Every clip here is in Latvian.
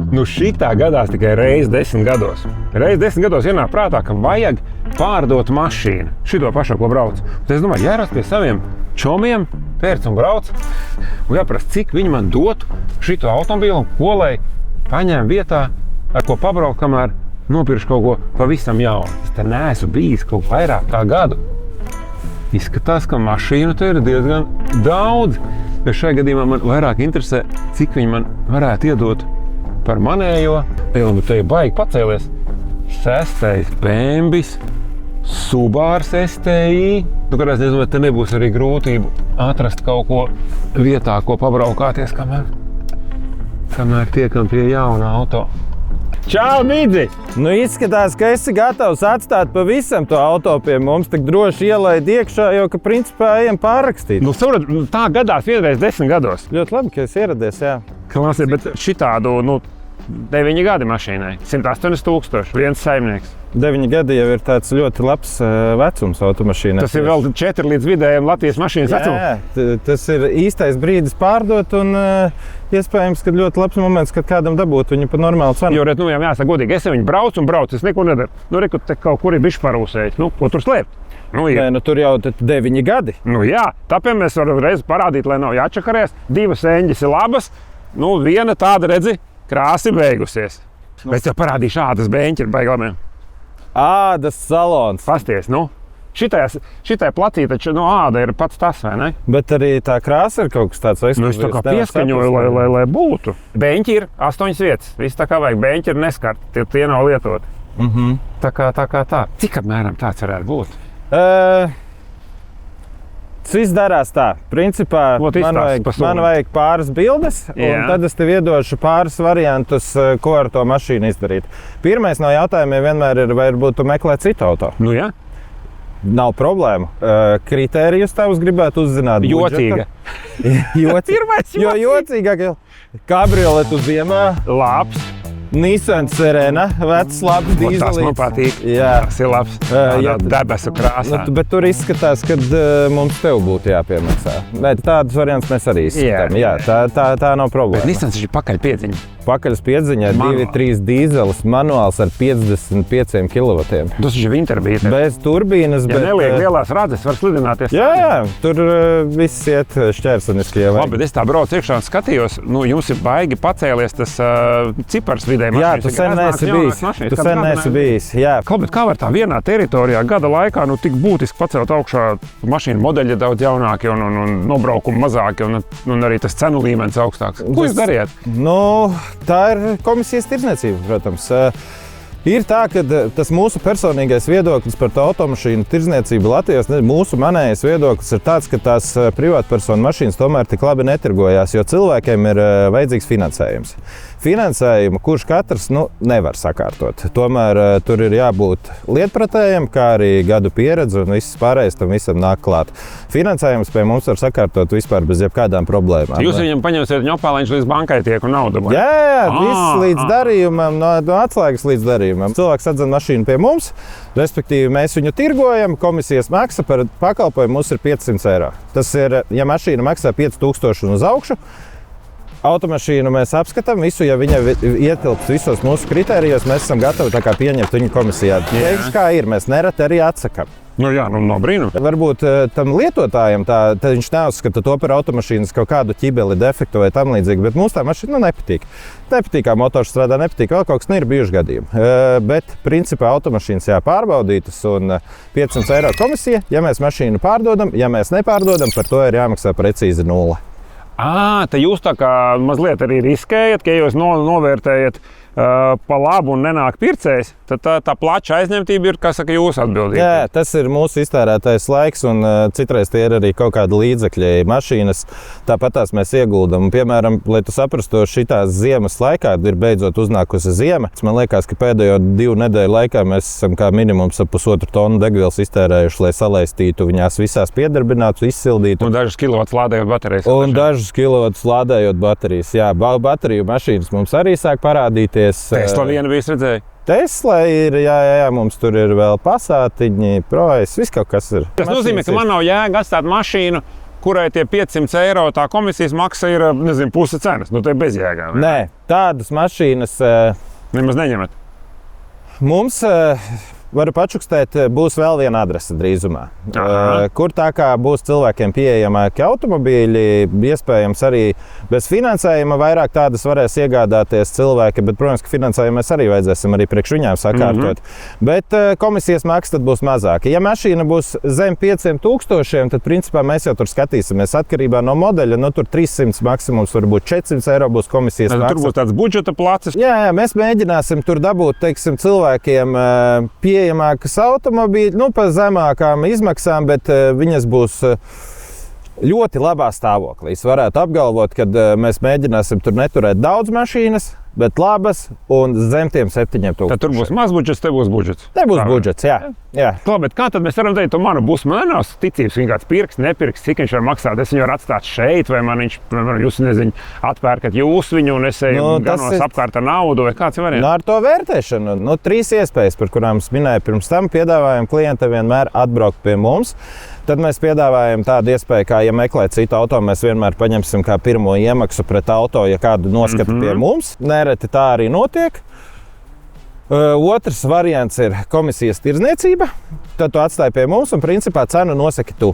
Nu šitā gadās tikai reizi 10 gados. Reizi 10 gados ienāk prātā, ka vajag pārdot mašīnu. Šito pašu, ko brauc. Tad es domāju, jārast pie saviem čomiem, pērc un brauc. Un jāprast, cik viņi man dotu šito automobīlu un ko lai paņēma vietā, ar ko pabraukt, kamēr nopirkšu kaut ko pavisam jaunu. Es te neesmu bijis kaut vairāk kā gadu. Izskatās, ka mašīnu te ir diezgan daudz. Bet šajā gadījumā man vairāk interesē, cik viņi man varētu iedot par manējo. Nu te ir baigi pacēlies. 6. Bembis, Subārs STI. Kādā es nezinu, vai te nebūs arī grūtību atrast kaut ko vietā, ko pabraukāties, kamēr tiekam pie jauna auto. Čau, Midzi! Nu, izskatās, ka esi gatavs atstāt pavisam to auto pie mums, tik droši ielaid iekšā, jo, ka principā ejam pārrakstīt. Nu, saprot, tā gadās vienreiz 10 gados. Ļoti labi, ka esi ieradies, jā. Klasi, bet šitādu, 9 gadi mašīnai, 108 000, viens saimnieks. 9 gadi jau ir tāds ļoti labs vecums automašīnai. Tas ir vēl 4 līdz vidējiem Latvijas mašīnas vecumam. Jā, tas ir īstais brīdis pārdot un iespējams, ka ļoti labs moments, kad kādam dabūt viņu par normālu cenu. Jo, jāsaka godīgi, es viņu braucu, es neko nedaru. Reku, te kaut kur ir bišķi parūsējis. Ko tur slēpt? Nē, tur jau 9 gadi. Jā, tāpēc mēs varam reiz parādīt, lai nav jāčakarēs. 2 eņģis ir labas, viena tāda, redzi, krāsa ir beigusies. Bet jau parādīju šādas beņķi ir baigi labiem. Ādas salons. Pasties, šitai placī taču āda ir pats tas, vai ne? Bet arī tā krāsa ir kaut kas tāds. Es tā kā pieskaņoju, lai būtu. Beņķi ir 8 vietas. Viss tā kā vajag. Beņķi ir neskarti, tie nav lietoti. Tā kā tā. Cik apmēram tāds varētu būt? Viss darās tā. Principā man vajag pāris bildes, un tad es tev iedošu pāris variantus, ko ar to mašīnu izdarīt. Pirmais no jautājumiem vienmēr ir, vai varbūt tu meklē citu auto. Jā. Nav problēmu. Kritērijus tavus gribētu uzzināt. Jocīga. Jo jocīgāk. Kabrioletu ziemā. Labs. Nissan Serena, vecs, labs dīzelīts. Tas man patīk. Jā. Tas ir labs. Debesu krāsā. Bet tur izskatās, ka mums tev būtu jāpiemaksā. Bet tādus variants mēs arī izskatām. Jā, tā nav problēma. Bet Nissan ir pakaļpiedziņa. Pakaļspiedziņa, 2.3 dīzelis, manuāls ar 55 kW. Tas ir Winterbīte. Bez turbīnas. Ja neliek lielās radzes, var slidināties. Jā, tur viss iet šķērsaniski. Labi, bet es tā braucu iekšā un skatījos, jums ir baigi pacēlies tas cipars vidēji mašīnas. Jā, tu sen neesi bijis. Jā. Bet kā var tā vienā teritorijā gada laikā tik būtiski pacelt augšā mašīnu modeļi daudz jaunāki un nobraukumi mazāki un arī tas cenu līmenis augstāks? Ko jūs dariet? Tā ir komisijas tirdzniecība, protams. Ir tā, ka tas mūsu personīgais viedoklis par to automašīnu tirdzniecību Latvijā, manējais viedoklis ir tāds, ka tās privātpersonu mašīnas tomēr tik labi netirgojās, jo cilvēkiem ir vajadzīgs finansējums. Finansējumu, kurš katrs nevar sakārtot. Tomēr tur ir jābūt lietpratējiem, kā arī gadu pieredze un viss pārējais tam visam nāk klāt. Finansējums pie mums var sakārtot vispār bez jebkādām problēmām. Jūs viņam paņemsiet ņopā, lai viņš līdz bankai tiek un naudu. Jā, viss līdz darījumam, no atslēgas līdz darījumam. Cilvēks atdzen mašīnu pie mums, respektīvi mēs viņu tirgojam, komisijas maksa par pakalpojumu mums ir 500 eiro. Tas ir, ja mašīna maksā 5000 un uz augšu, automašīnu mēs apskatām visu, ja viņa ietilpst visos mūsu kritērijos, mēs esam gatavi tā kā pieņemt viņu komisijā. Teikšu, kā ir, mēs nereti arī atsakām. No brīnuma. Varbūt tam lietotājam tad viņš neuzskata to par automašīnas kaut kādu ķibeli, defektu vai tam līdzīgi, bet mums tā mašīna nepatīk. Nepatīk, kā motors strādā, nepatīk, vēl kaut kas ir bijuši gadījumi. Bet principā automašīnas jāpārbaudytas un 500 eiro komisija, ja mēs mašīnu pārdodam, ja mēs nepārdodam, par to ir jāmaksā precīzi 0. Te jūs tā kā mazliet arī riskējat, ka jūs novērtējat pa labu un nenāk pircējs, tad tā plaša aizņemtība ir, kā saka, jūsu atbildība. Jā, tas ir mūsu iztērētais laiks un citreiz tie ir arī kaut kādi līdzekļi mašīnas. Tāpat tās mēs ieguldam. Piemēram, lai tu saprastu, šitās ziemas laikā ir beidzot uznākusi ziema. Man liekas, ka pēdējo 2 nedēļu laikā mēs esam kā minimums 1,5 tonu degvielas iztērējuši, lai salaistītu viņās visās piedarbinātu, izsildītu. Un dažus kilovatus lādējot baterijas. Un dažus kilovatus lādējot baterijas. Jā, bateriju mašīnas mums arī sāk parādīties. Tesla viena bijis redzēja? Tesla ir, jā, mums tur ir vēl Passatiņi, Proes, viss kaut kas ir. Tas nozīmē, ka man nav jēga atstāt mašīnu kurai tie 500 eiro tā komisijas maksa ir, nezinu, puse cenas. Nu, tā ir bezjēgā. Nē, tādas mašīnas Nemaz neņemat. mums, varu pačukstēt, būs vēl viena adrese drīzumā. Aha. Kur tā kā būs cilvēkiem pieejamāki automobīļi, iespējams arī bez finansējuma vairāk tādas varēs iegādāties cilvēki, bet, protams, ka finansējumu mēs arī vajadzēsim arī priekš viņām sakārtot. Bet komisijas maksa tad būs mazāka. Ja mašīna būs zem 500 000, tad principā mēs jau tur skatīsimies atkarībā no modeļa. Nu, tur 300 maksimums, varbūt 400 eiro būs komisijas maksa. Tur būs tāds budžeta placis. Jā, mēs mēģināsim tur dabūt, teiksim, cilvēkiem pieejamākas automobīļi, nu, par zemākām izmaksām, bet viņas būs ļoti labā stāvoklī. Es varētu apgalvot, ka mēs mēģināsim tur neturēt daudz mašīnas, bet labas un zem tiem 7,000. Tad tur būs maz budžets, te būs budžets. Te būs budžets, jā. Labi, bet kā tad mēs varam teikt, to manu būs? Man nav ticības, viņa kāds pirks, nepirks, cik viņš var maksāt. Es viņu varu atstāt šeit, vai man viņš, jūs nezinu, atpērkat jūs viņu un es eju ganos apkārt ar naudu, vai kāds variants? Nu, ar to vērtēšanu, 3 iespējas, par kurām es minēju pirms tam, piedāvājam klientam vienmēr atbraukt pie mums. Tad mēs piedāvājam tādu iespēju, kā, ja meklē citu auto, mēs vienmēr paņemsim kā pirmo iemaksu pret auto, ja kādu noskata pie mums. Nereti tā arī notiek. Otrs variants ir komisijas tirdzniecība. Tad tu atstāji pie mums un principā cenu nosaki tu.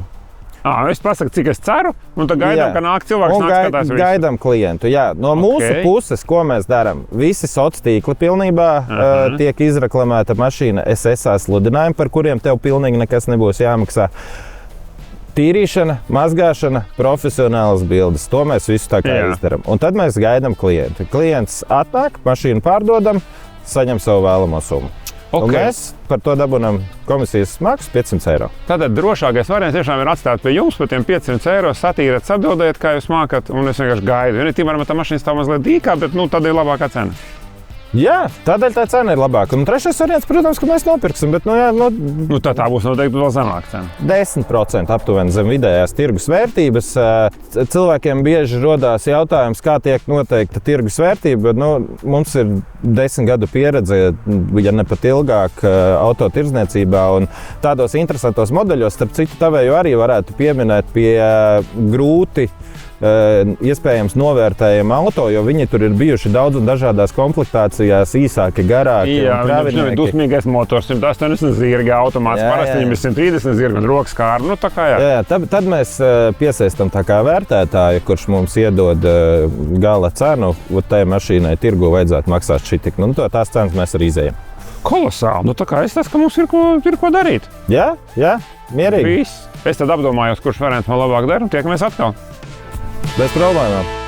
Es pasaku, cik es ceru, un tad gaidām, ka nāk cilvēks, nāk skatās visu. Gaidām klientu, jā. No mūsu puses, ko mēs darām? Visi sociālie tīkli pilnībā tiek izreklamēta mašīna SSA sludinājumi, par kuriem tev pilnīgi nekas nebūs jāmaksā. Tīrīšana, mazgāšana, profesionālas bildes. To mēs visu tā kā izdarām. Un tad mēs gaidām klientu. Klients atnāk, mašīnu pārdodam, saņem savu vēlamo summu. Un mēs par to dabūjam komisijas maksu 500 eiro. Tātad drošākais variants tiešām ir atstāt pie jums par tiem 500 eiro, satīrēt, atbildēt, kā jūs mākat, un es vienkārši gaidu. Ja tīmēr tā mašīna stāv mazliet dīkā, bet tad ir labākā cena. Jā, tādēļ tā cena ir labāka. Un trešais variants, protams, ka mēs nopirksim, bet tā būs noteikti vēl zemāka cena. 10% aptuveni zem vidējās tirgus vērtības. Cilvēkiem bieži rodās jautājums, kā tiek noteikta tirgus vērtība. Mums ir 10 gadu pieredze, ja ne pat ilgāk, autotirdzniecībā un tādos interesantos modeļos. Starp citu, tavēju arī varētu pieminēt pie grūti iespējams novērtējama auto, jo viņi tur ir bijuši daudz un dažādās komplektācijās, īsāki, garāki. Jā, viņam ir dusmīgais motors, 180 zirgi, automāts, parasti viņam ir 130 zirgi un rokas kārna. Tad mēs piesaistam tā kā vērtētāju, kurš mums iedod gala cenu, tai mašīnai tirgu vajadzētu maksāt šitik. Tās cenas mēs arī izējam. Kolosāli. Tā kā es tas, ka mums ir ko darīt. Jā, mierīgi. Viss. Es tad apdomājos, kurš variants man labāk der, un tiekamies atkal. Bez problēmām.